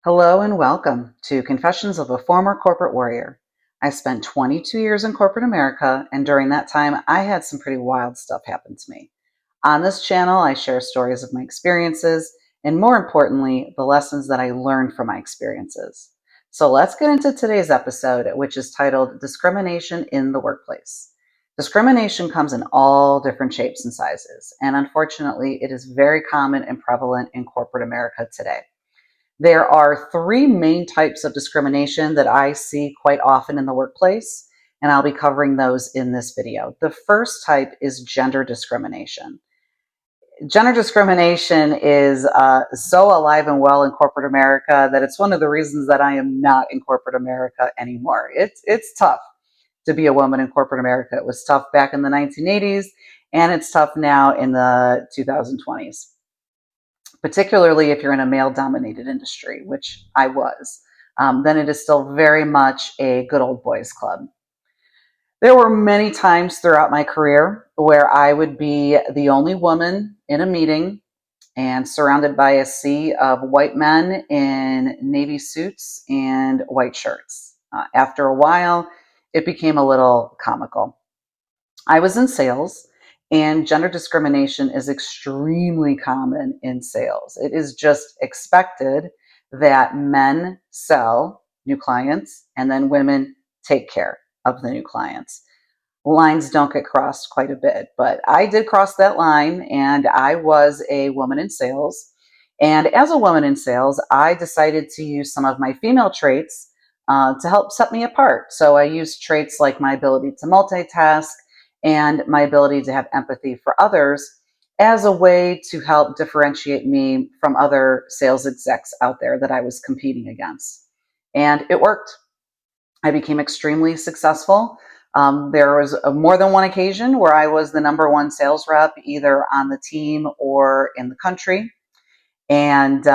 Hello and welcome to Confessions of a Former Corporate Warrior. I spent 22 years in corporate America, and during that time, I had some pretty wild stuff happen to me. On this channel, I share stories of my experiences, and more importantly, the lessons that I learned from my experiences. So let's get into today's episode, which is titled Discrimination in the Workplace. Discrimination comes in all different shapes and sizes, and unfortunately, it is very common and prevalent in corporate America today. There are three main types of discrimination that I see quite often in the workplace, and I'll be covering those in this video. The first type is gender discrimination. Gender discrimination is so alive and well in corporate America that it's one of the reasons that I am not in corporate America anymore. It's tough to be a woman in corporate America. It was tough back in the 1980s, and it's tough now in the 2020s. Particularly if you're in a male-dominated industry, which I was, then it is still very much a good old boys club. There were many times throughout my career where I would be the only woman in a meeting and surrounded by a sea of white men in navy suits and white shirts. After a while, it became a little comical. I was in sales, and gender discrimination is extremely common in sales. It is just expected that men sell new clients and then women take care of the new clients. Lines don't get crossed quite a bit, but I did cross that line, and I was a woman in sales. And as a woman in sales, I decided to use some of my female traits to help set me apart. So I used traits like my ability to multitask and my ability to have empathy for others as a way to help differentiate me from other sales execs out there that I was competing against. And it worked. I became extremely successful. There was more than one occasion where I was the number one sales rep, either on the team or in the country. And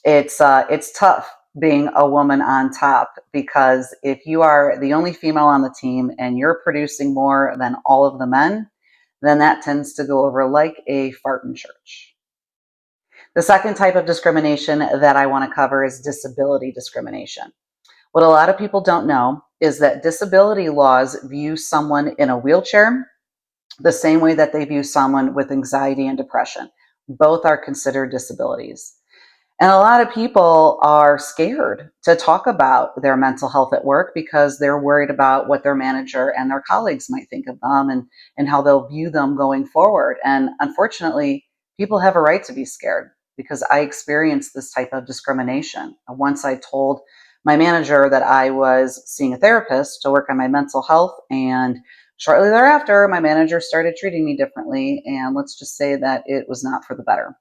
it's tough being a woman on top, because if you are the only female on the team and you're producing more than all of the men, then that tends to go over like a fart in church. The second type of discrimination that I want to cover is disability discrimination. What a lot of people don't know is that disability laws view someone in a wheelchair the same way that they view someone with anxiety and depression. Both are considered disabilities. And a lot of people are scared to talk about their mental health at work because they're worried about what their manager and their colleagues might think of them, and how they'll view them going forward. And unfortunately, people have a right to be scared, because I experienced this type of discrimination. Once I told my manager that I was seeing a therapist to work on my mental health, and shortly thereafter, my manager started treating me differently. And let's just say that it was not for the better.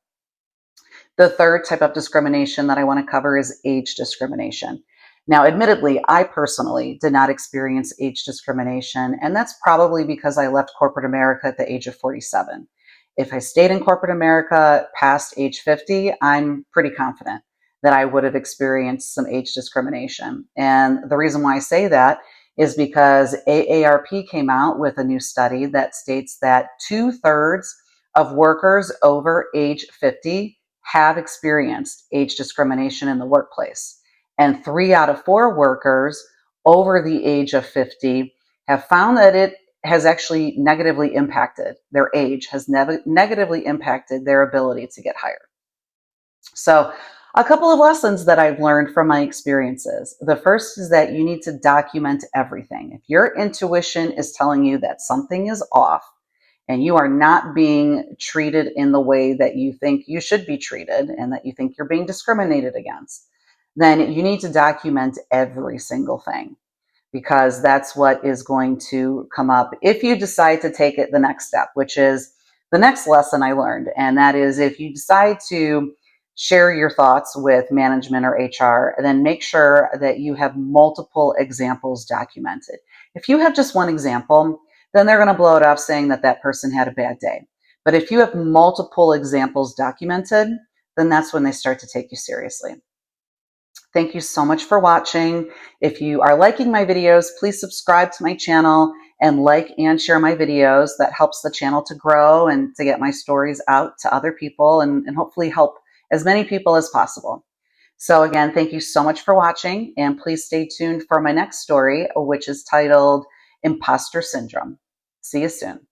The third type of discrimination that I want to cover is age discrimination. Now, admittedly, I personally did not experience age discrimination, and that's probably because I left corporate America at the age of 47. If I stayed in corporate America past age 50, I'm pretty confident that I would have experienced some age discrimination. And the reason why I say that is because AARP came out with a new study that states that 2/3 of workers over age 50 have experienced age discrimination in the workplace. And 3 out of 4 workers over the age of 50 have found that it has actually negatively impacted their age, has negatively impacted their ability to get hired. So, a couple of lessons that I've learned from my experiences. The first is that you need to document everything. If your intuition is telling you that something is off, and you are not being treated in the way that you think you should be treated, and that you think you're being discriminated against, then you need to document every single thing, because that's what is going to come up if you decide to take it the next step, which is the next lesson I learned. And that is, if you decide to share your thoughts with management or HR, then make sure that you have multiple examples documented. If you have just one example, then they're going to blow it off saying that that person had a bad day. But if you have multiple examples documented, then that's when they start to take you seriously. Thank you so much for watching. If you are liking my videos, please subscribe to my channel and like and share my videos. That helps the channel to grow and to get my stories out to other people, and hopefully help as many people as possible. So again, thank you so much for watching, and please stay tuned for my next story, which is titled Imposter Syndrome. See you soon.